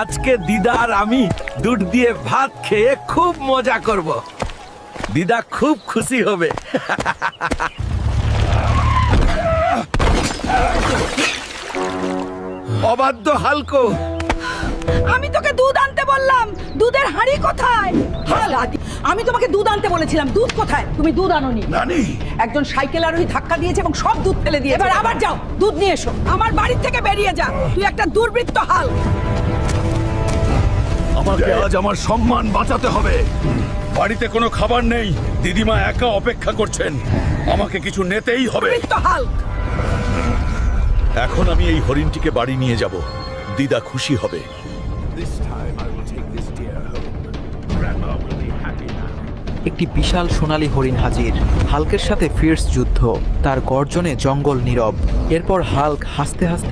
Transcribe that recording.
আজকে দিদা আর আমি দুধ দিয়ে ভাত খেয়ে খুব মজা করব। দিদা খুব খুশি হবে। অবাধ্য হালকো, আমি তোকে দুধ আনতে বললাম, দুধের হাঁড়ি কোথায়? আমি তোমাকে দুধ আনতে বলেছিলাম, দুধ কোথায়? তুমি দুধ আনোনি। নানি, একজন সাইকেল আরোহী ধাক্কা দিয়েছে এবং সব দুধ ফেলে দিয়েছে। এবার আবার যাও, দুধ নিয়ে এসো। আমার বাড়ি থেকে বেরিয়ে যা, তুই একটা দুর্বৃত্ত হাল। আমাকে আজ আমার সম্মান বাঁচাতে হবে। বাড়িতে কোনো খাবার নেই, দিদিমা একা অপেক্ষা করছেন, আমাকে কিছু নিতেই হবে। দুর্বৃত্ত হাল। এখন আমি এই হরিণটিকে বাড়ি নিয়ে যাব, দিদা খুশি হবে। একটি বিশাল সোনালী হরিণ হাজির। হাল্কের সাথে ফিয়ার্স যুদ্ধ, তার গর্জনে জঙ্গল নীরব। এরপর হাল্ক হাসতে হাসতে